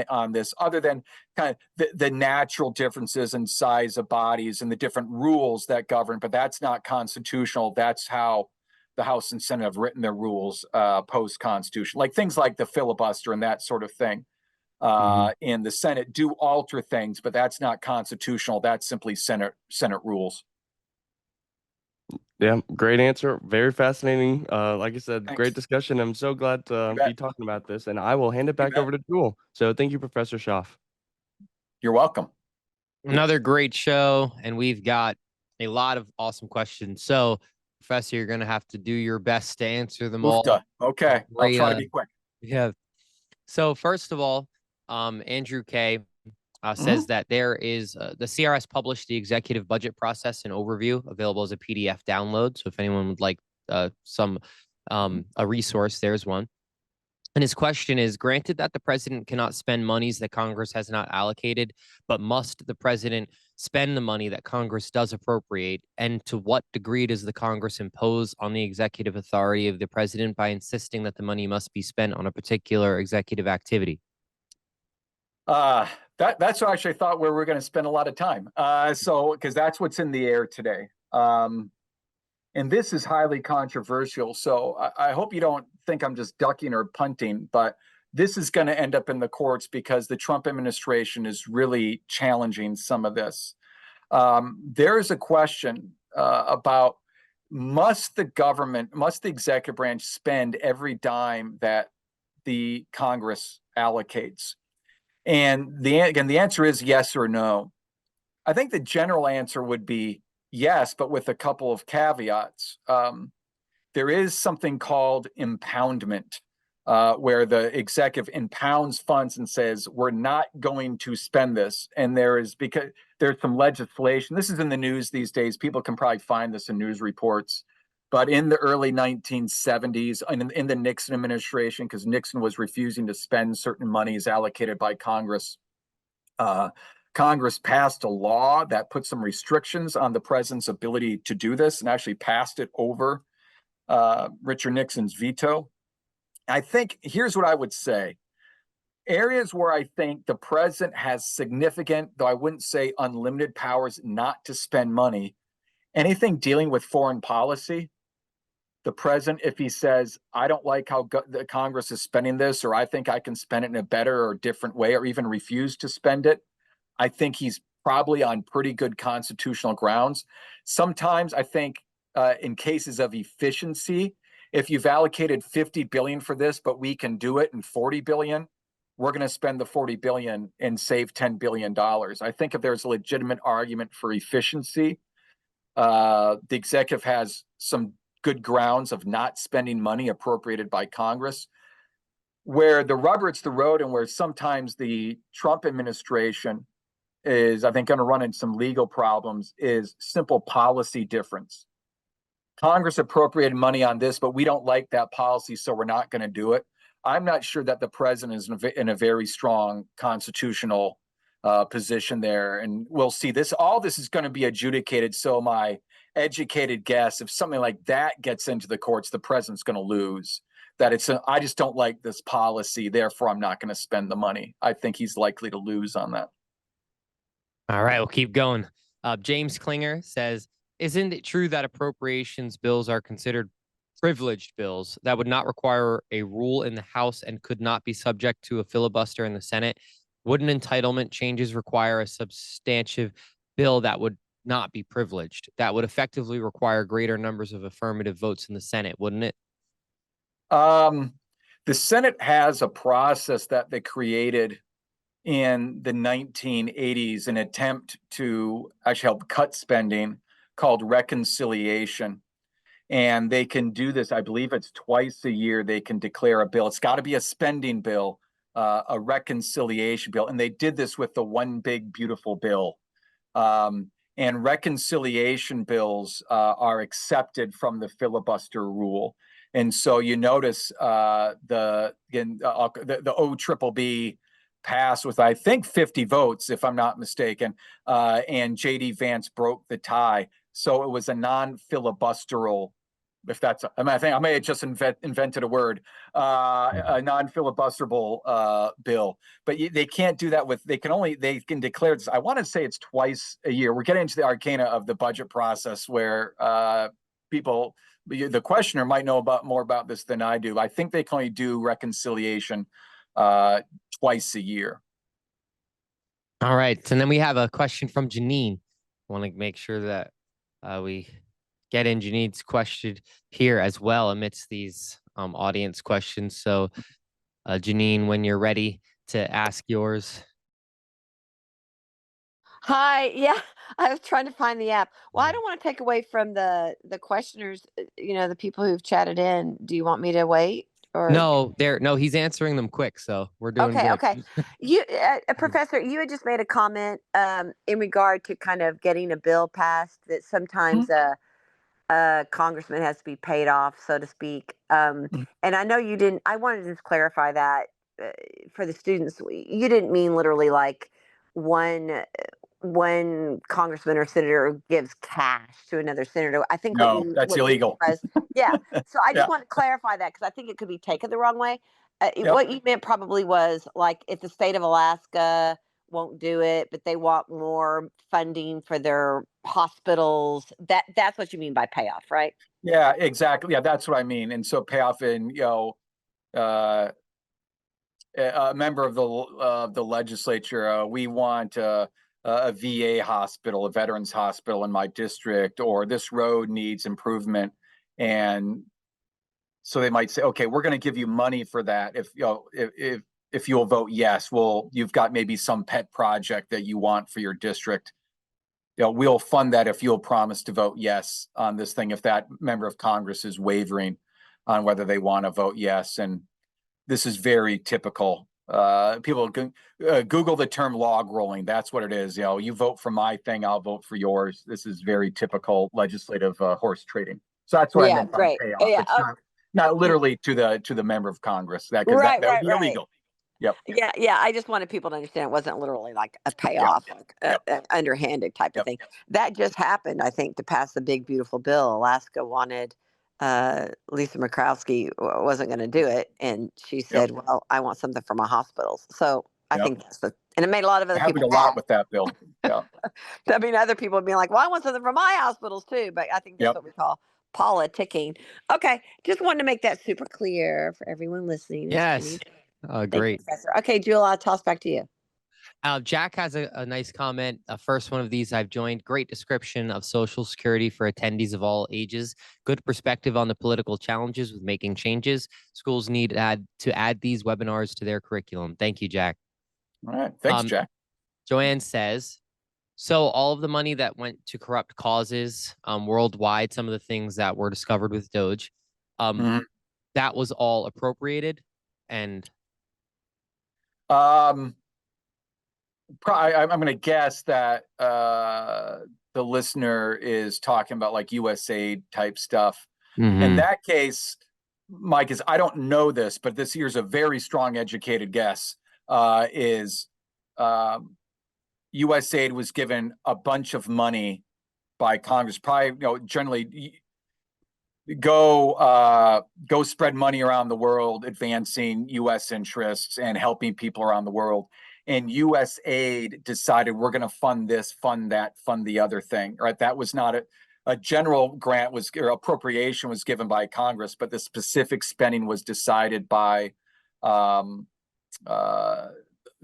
on this, other than kind of the natural differences in size of bodies and the different rules that govern. But that's not constitutional. That's how the House and Senate have written their rules post-constitution, like things like the filibuster and that sort of thing. And the Senate do alter things, but that's not constitutional. That's simply Senate rules. Yeah, great answer. Very fascinating. Like I said, Thanks. great discussion. I'm so glad to be talking about this, and I will hand it back over to Jewel. So thank you, Professor Schaff. You're welcome. Another great show, and we've got a lot of awesome questions. So, Professor, you're going to have to do your best to answer them all. Okay, I'll try to be quick. Yeah. So, first of all, Andrew K. Says that there is the CRS published the executive budget process and overview available as a PDF download. So if anyone would like a resource, there's one. And his question is, granted that the president cannot spend monies that Congress has not allocated, but must the president spend the money that Congress does appropriate? And to what degree does the Congress impose on the executive authority of the president by insisting that the money must be spent on a particular executive activity? That's what I actually thought where we're going to spend a lot of time. Because that's what's in the air today. And this is highly controversial. So I hope you don't think I'm just ducking or punting, but this is going to end up in the courts because the Trump administration is really challenging some of this. There is a question about must the executive branch spend every dime that the Congress allocates? And the answer is yes or no. I think the general answer would be yes, but with a couple of caveats. There is something called impoundment, where the executive impounds funds and says, we're not going to spend this. And there's some legislation. This is in the news these days. People can probably find this in news reports. But in the early 1970s, in the Nixon administration, because Nixon was refusing to spend certain monies allocated by Congress, Congress passed a law that put some restrictions on the president's ability to do this and actually passed it over Richard Nixon's veto. I think here's what I would say. Areas where I think the president has significant, though I wouldn't say unlimited powers not to spend money, anything dealing with foreign policy. The president, if he says, I don't like how the Congress is spending this, or I think I can spend it in a better or different way, or even refuse to spend it, I think he's probably on pretty good constitutional grounds. Sometimes I think in cases of efficiency, if you've allocated $50 billion for this, but we can do it in $40 billion, we're going to spend the 40 billion and save $10 billion. I think if there's a legitimate argument for efficiency, the executive has some good grounds of not spending money appropriated by Congress. Where the rubber hits the road and where sometimes the Trump administration is, I think, going to run into some legal problems is simple policy difference. Congress appropriated money on this, but we don't like that policy, so we're not going to do it. I'm not sure that the president is in a very strong constitutional position there. And we'll see this. All this is going to be adjudicated. So my educated guess, if something like that gets into the courts, the president's going to lose. That I just don't like this policy, therefore I'm not going to spend the money. I think he's likely to lose on that. All right, we'll keep going. James Klinger says, isn't it true that appropriations bills are considered privileged bills that would not require a rule in the House and could not be subject to a filibuster in the Senate? Wouldn't entitlement changes require a substantive bill that would not be privileged, that would effectively require greater numbers of affirmative votes in the Senate, wouldn't it? The Senate has a process that they created in the 1980s, an attempt to actually help cut spending called reconciliation. And they can do this, I believe it's twice a year, they can declare a bill. It's got to be a spending bill, a reconciliation bill. And they did this with the One Big Beautiful Bill. And reconciliation bills are accepted from the filibuster rule. And so you notice the OBBB passed with, I think, 50 votes, if I'm not mistaken, and J.D. Vance broke the tie. So it was a non-filibusteral, if that's, I may have just invented a word, a non-filibusterable bill. But they can't do that with, they can declare this. I want to say it's twice a year. We're getting into the arcana of the budget process where the questioner might know more about this than I do. I think they can only do reconciliation twice a year. All right. And then we have a question from Janine. I want to make sure that we get in Janine's question here as well amidst these audience questions. So Janine, when you're ready to ask yours. Hi. Yeah, I was trying to find the app. Well, I don't want to take away from the questioners, the people who've chatted in. Do you want me to wait? Or no, he's answering them quick, so we're doing good. Okay. You, Professor, you had just made a comment in regard to kind of getting a bill passed that sometimes a congressman has to be paid off, so to speak. And I know you didn't. I wanted to just clarify that for the students. You didn't mean literally like one congressman or senator gives cash to another senator. I think that's illegal. Yeah. So I just want to clarify that because I think it could be taken the wrong way. What you meant probably was like if the state of Alaska won't do it, but they want more funding for their hospitals. That's what you mean by payoff, right? Yeah, exactly. Yeah, that's what I mean. And so payoff in, a member of the legislature, we want a VA hospital, a veterans hospital in my district, or this road needs improvement. And so they might say, okay, we're going to give you money for that. If you'll vote yes, well, you've got maybe some pet project that you want for your district. We'll fund that if you'll promise to vote yes on this thing, if that member of Congress is wavering on whether they want to vote yes. And this is very typical. People can Google the term log rolling. That's what it is. You vote for my thing, I'll vote for yours. This is very typical legislative horse trading. So that's what I meant by payoff. Yeah. It's not literally to the member of Congress. That would be illegal. Yep. Yeah. I just wanted people to understand it wasn't literally like a payoff, like an underhanded type of thing. That just happened, I think, to pass the big, beautiful bill. Alaska wanted, Lisa Murkowski wasn't going to do it. And she said, well, I want something for my hospitals. So I think that's and it made a lot of other people happened a lot with that bill. Yeah. I mean, other people would be like, well, I want something for my hospitals too. But I think that's what we call politicking. Okay. Just wanted to make that super clear for everyone listening. Yes. Great. Professor. Okay, Jewel, I'll toss back to you. Jack has a nice comment. First one of these I've joined. Great description of Social Security for attendees of all ages. Good perspective on the political challenges with making changes. Schools need to add these webinars to their curriculum. Thank you, Jack. All right. Thanks, Jack. Joanne says, so all of the money that went to corrupt causes worldwide, some of the things that were discovered with Doge, that was all appropriated. And I'm going to guess that the listener is talking about like USAID type stuff. In that case, Mike, I don't know this, but this here's a very strong educated guess, is USAID was given a bunch of money by Congress, probably, generally go spread money around the world, advancing U.S. interests and helping people around the world. And USAID decided we're going to fund this, fund that, fund the other thing, right? That was not a general grant or appropriation was given by Congress, but the specific spending was decided by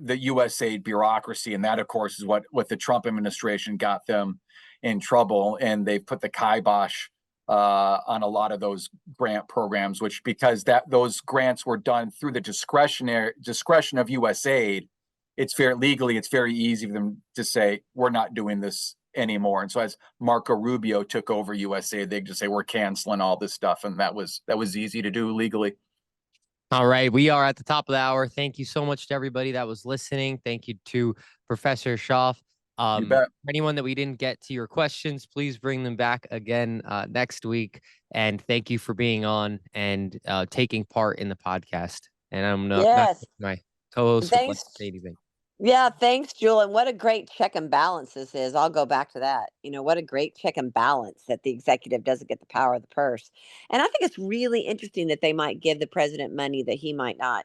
the USAID bureaucracy. And that, of course, is what the Trump administration got them in trouble. And they put the kibosh on a lot of those grant programs, which because those grants were done through the discretion of USAID, it's legally, it's very easy for them to say, we're not doing this anymore. And so as Marco Rubio took over USAID, they just say, we're canceling all this stuff. And that was easy to do legally. All right. We are at the top of the hour. Thank you so much to everybody that was listening. Thank you to Professor Schaff. For anyone that we didn't get to your questions, please bring them back again next week. And thank you for being on and taking part in the podcast. And I'm not my co-host. Thanks. Yeah, thanks, Jewel. And what a great check and balance this is. I'll go back to that. What a great check and balance that the executive doesn't get the power of the purse. And I think it's really interesting that they might give the president money that he might not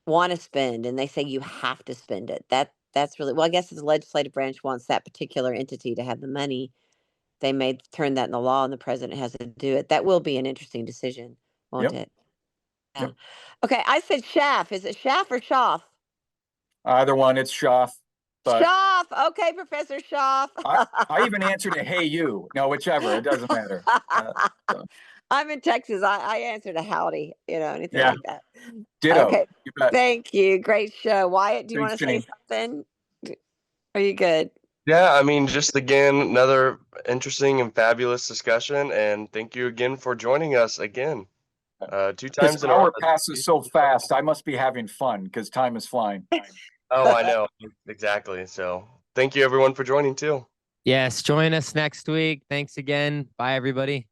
want to spend. And they say you have to spend it. That's really, well, I guess if the legislative branch wants that particular entity to have the money, they may turn that in the law and the president has to do it. That will be an interesting decision, won't it? Yeah. Yep. Okay, I said Schaff. Is it Schaff or Schaff? Either one, it's Schaff. Schaff. Okay, Professor Schaff. I even answered a hey you. No, whichever. It doesn't matter. I'm in Texas. I answered a howdy, anything like that. Ditto. Okay. Thank you. Great show. Wyatt, do you want to say something? Are you good? Yeah, I mean, just again, another interesting and fabulous discussion. And thank you again for joining us again. 2 times in a row. This hour passes so fast. I must be having fun because time is flying. Oh, I know. Exactly. So thank you, everyone, for joining, too. Yes. Join us next week. Thanks again. Bye, everybody.